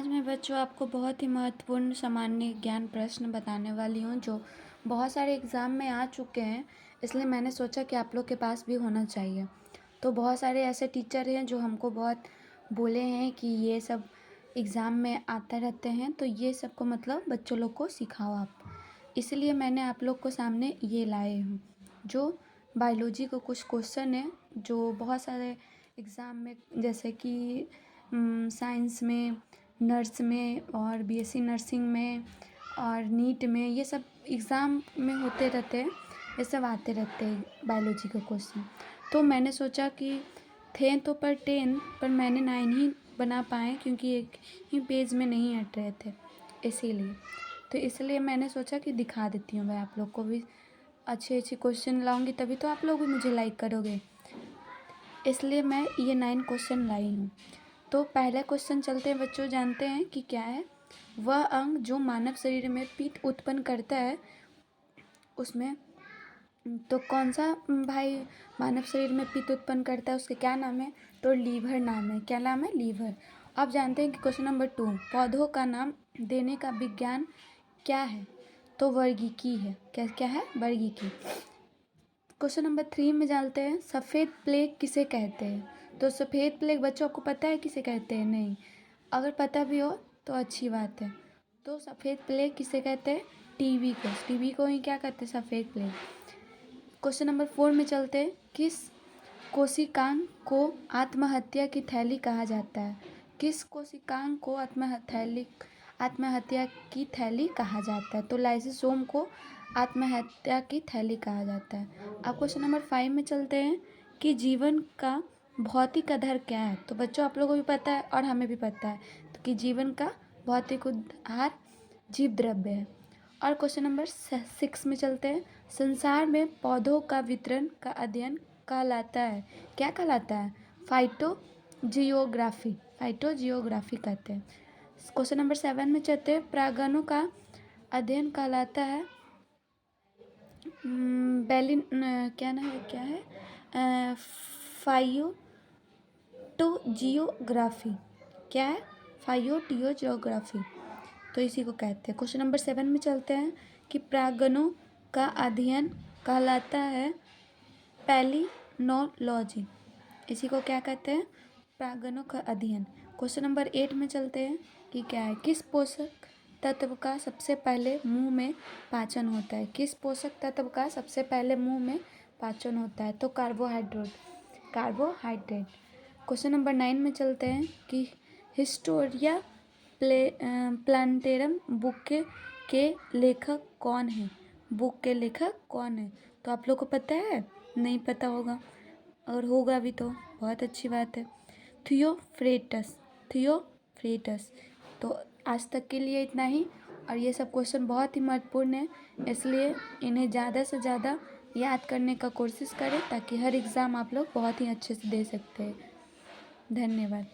आज मैं बच्चों आपको बहुत ही महत्वपूर्ण सामान्य ज्ञान प्रश्न बताने वाली हूँ जो बहुत सारे एग्ज़ाम में आ चुके हैं। इसलिए मैंने सोचा कि आप लोग के पास भी होना चाहिए। तो बहुत सारे ऐसे टीचर हैं जो हमको बहुत बोले हैं कि ये सब एग्ज़ाम में आता रहते हैं, तो ये सब को मतलब बच्चों लोग को सिखाओ आप। इसलिए मैंने आप लोग को सामने ये लाए हूँ जो बायोलॉजी को कुछ क्वेश्चन है जो बहुत सारे एग्ज़ाम में, जैसे कि साइंस में, नर्स में और बीएससी नर्सिंग में और नीट में, ये सब एग्ज़ाम में होते रहते हैं। ये सब आते रहते हैं बायोलॉजी के क्वेश्चन। तो मैंने सोचा कि थे तो पर 10 पर मैंने 9 ही बना पाए क्योंकि एक ही पेज में नहीं हट रहे थे, इसीलिए। तो इसलिए मैंने सोचा कि दिखा देती हूँ मैं आप लोग को भी। अच्छे अच्छे क्वेश्चन लाऊंगी तभी तो आप लोग भी मुझे लाइक करोगे, इसलिए मैं ये 9 क्वेश्चन लाई हूँ। तो पहला क्वेश्चन चलते हैं बच्चों, जानते हैं कि क्या है। वह अंग जो मानव शरीर में पित्त उत्पन्न करता है उसमें, तो कौन सा भाई मानव शरीर में पित्त उत्पन्न करता है, उसके क्या नाम है? तो लीवर नाम है। क्या नाम है? लीवर। अब जानते हैं कि क्वेश्चन नंबर 2, पौधों का नाम देने का विज्ञान क्या है? तो वर्गीकी है। क्या क्या है? वर्गीकी। क्वेश्चन नंबर 3 में जानते हैं सफ़ेद प्लेग किसे कहते हैं। तो सफ़ेद प्लेग बच्चों को पता है किसे कहते हैं? नहीं। अगर पता भी हो तो अच्छी बात है। तो सफ़ेद प्लेग किसे कहते हैं? टीबी को। टीबी को ही क्या कहते हैं? सफ़ेद प्लेग। क्वेश्चन नंबर 4 में चलते हैं, किस कोशिकांग को आत्महत्या की थैली कहा जाता है? किस कोशिकांग को आत्महत्या की थैली कहा जाता है? तो लाइसोसोम को आत्महत्या की थैली कहा जाता है। अब क्वेश्चन नंबर 5 में चलते हैं कि जीवन का भौतिक आधार क्या है? तो बच्चों आप लोगों को भी पता है और हमें भी पता है तो कि जीवन का भौतिक आधार जीव द्रव्य है। और क्वेश्चन नंबर 6 में चलते हैं, संसार में पौधों का वितरण का अध्ययन कहलाता है। क्या कहलाता है? फाइटोजियोग्राफी। फाइटोजियोग्राफी कहते हैं। क्वेश्चन नंबर 7 में चलते हैं, परागणों का अध्ययन कहलाता है क्या ना है, क्या है? फाइटोजियोग्राफी। क्या है? फाइटोजियोग्राफी। तो इसी को कहते हैं। क्वेश्चन नंबर 7 में चलते हैं कि परागणों का अध्ययन कहलाता है पैलिनोलॉजी। इसी को क्या कहते हैं? परागणों का अध्ययन। क्वेश्चन नंबर 8 में चलते हैं कि क्या है, किस पोषक तत्व का सबसे पहले मुंह में पाचन होता है? किस पोषक तत्व का सबसे पहले मुंह में पाचन होता है? तो कार्बोहाइड्रेट। क्वेश्चन नंबर 9 में चलते हैं कि हिस्टोरिया प्लांटेरम बुक के लेखक कौन है? बुक के लेखक कौन है? तो आप लोग को पता है? नहीं पता होगा, और होगा भी तो बहुत अच्छी बात है। थियोफ्रेटस। तो आज तक के लिए इतना ही। और ये सब क्वेश्चन बहुत ही महत्वपूर्ण है, इसलिए इन्हें ज़्यादा से ज़्यादा याद करने का कोशिश करें ताकि हर एग्ज़ाम आप लोग बहुत ही अच्छे से दे सकते हैं। धन्यवाद।